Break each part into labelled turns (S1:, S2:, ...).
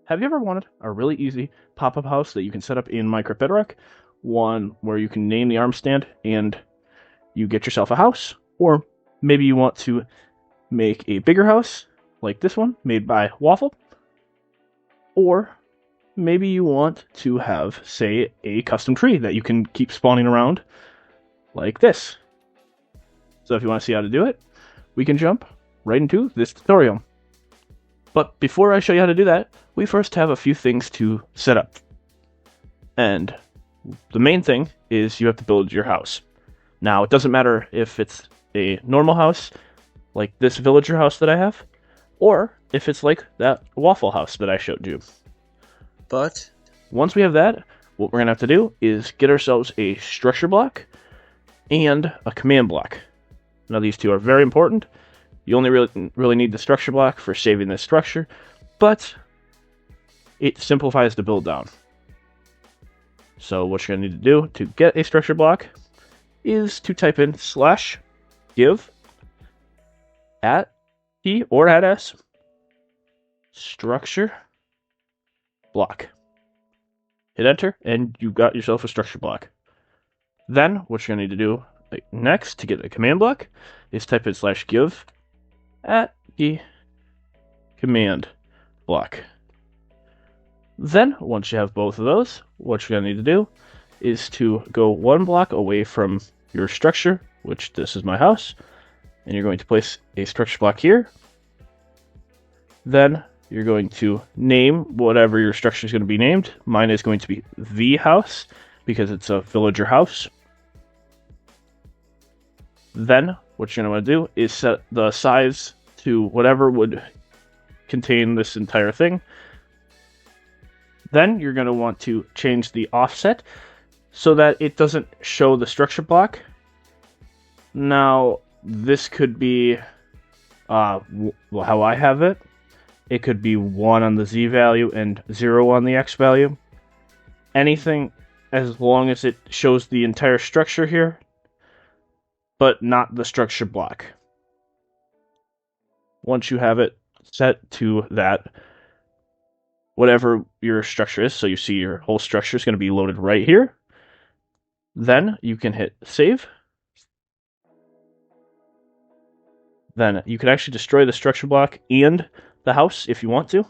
S1: Have you ever wanted a really easy pop-up house that you can set up in Minecraft Bedrock? One where you can name the arm stand and you get yourself a house? Or maybe you want to make a bigger house, like this one, made by Waffle? Or maybe you want to have, say, a custom tree that you can keep spawning around, like this. So if you want to see how to do it, we can jump right into this tutorial. But before I show you how to do that, we first have a few things to set up. And the main thing is you have to build your house. Now, it doesn't matter if it's a normal house, like this villager house that I have, or if it's like that waffle house that I showed you. But once we have that, what we're going to have to do is get ourselves a structure block and a command block. Now, these two are very important. You only really need the structure block for saving this structure, but it simplifies the build down. So what you're going to need to do to get a structure block is to type in /give @t or @s structure block. Hit enter, and you got yourself a structure block. Then what you're going to need to do next to get a command block is type in /give @t command block. Then, once you have both of those, what you're going to need to do is to go one block away from your structure, which this is my house, and you're going to place a structure block here. Then, you're going to name whatever your structure is going to be named. Mine is going to be the house, because it's a villager house. Then, what you're going to want to do is set the size to whatever would contain this entire thing. Then you're going to want to change the offset so that it doesn't show the structure block. Now, this could be how I have it. It could be 1 on the Z value and 0 on the X value. Anything as long as it shows the entire structure here, but not the structure block. Once you have it set to that, whatever your structure is, so you see your whole structure is going to be loaded right here. Then you can hit save. Then you can actually destroy the structure block and the house if you want to.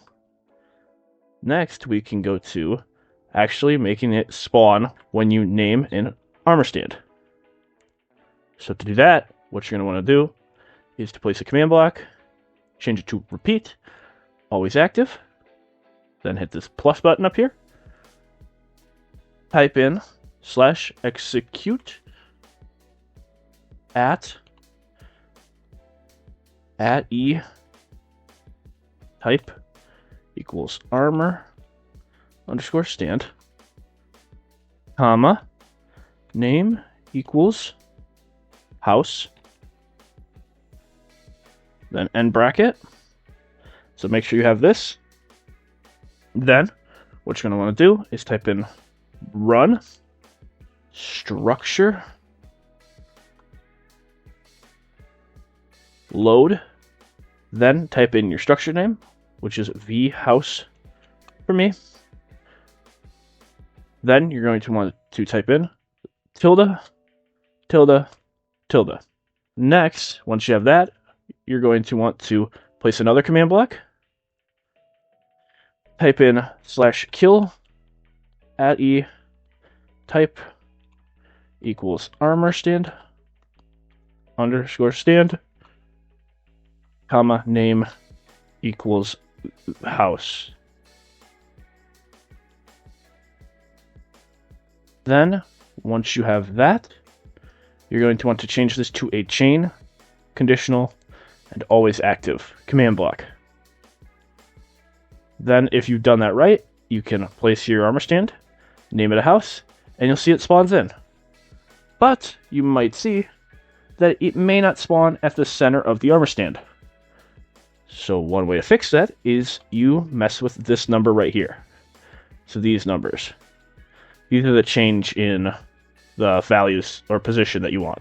S1: Next, we can go to actually making it spawn when you name an armor stand. So to do that, what you're going to want to do is to place a command block, change it to repeat, always active. Then hit this plus button up here. Type in /execute at e type equals armor underscore stand, comma, name equals house, then end bracket. So make sure you have this. Then, what you're going to want to do is type in run structure load. Then type in your structure name, which is vhouse for me. Then you're going to want to type in tilde. Next, once you have that, you're going to want to place another command block. Type in /kill @e type equals armor stand underscore stand, comma, name equals house. Then, once you have that, you're going to want to change this to a chain, conditional, and always active command block. Then, if you've done that right, you can place your armor stand, name it a house, and you'll see it spawns in. But you might see that it may not spawn at the center of the armor stand. So one way to fix that is you mess with this number right here. So these numbers. These are the change in the values or position that you want.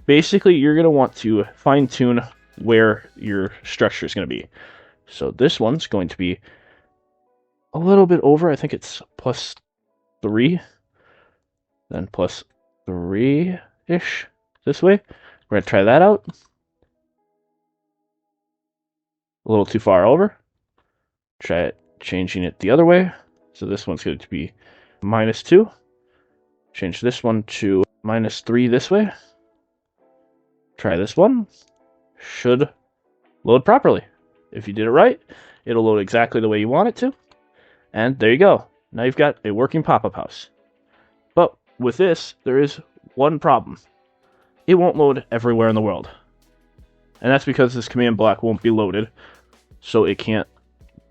S1: Basically, you're going to want to fine-tune where your structure is going to be. So this one's going to be a little bit over. I think it's +3, then +3-ish this way. We're going to try that out. A little too far over. Try it, changing it the other way. So this one's going to be -2. Change this one to -3 this way. Try this one. Should load properly. If you did it right, it'll load exactly the way you want it to. And there you go. Now you've got a working pop-up house. But with this, there is one problem. It won't load everywhere in the world. And that's because this command block won't be loaded, so it can't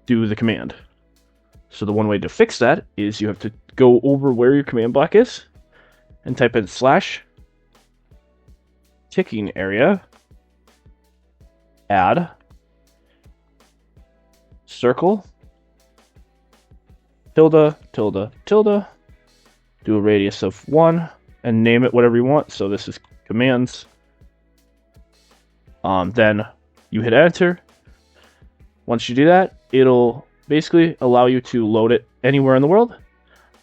S1: do the command. So the one way to fix that is you have to go over where your command block is and type in /ticking area, add, circle, tilde, tilde, tilde, do a radius of 1, and name it whatever you want. So this is commands. Then you hit enter. Once you do that, it'll basically allow you to load it anywhere in the world.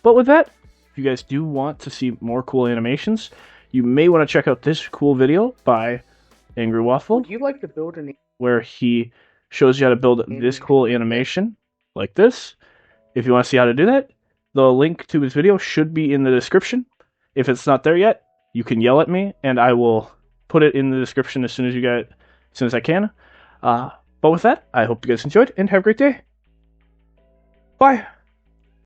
S1: But with that, if you guys do want to see more cool animations, you may want to check out this cool video by Angry Waffle.
S2: Would you like to build an
S1: where he shows you how to build this cool animation like this. If you want to see how to do that, the link to his video should be in the description. If it's not there yet, you can yell at me and I will put it in the description as soon as I can. But with that, I hope you guys enjoyed and have a great day. Bye.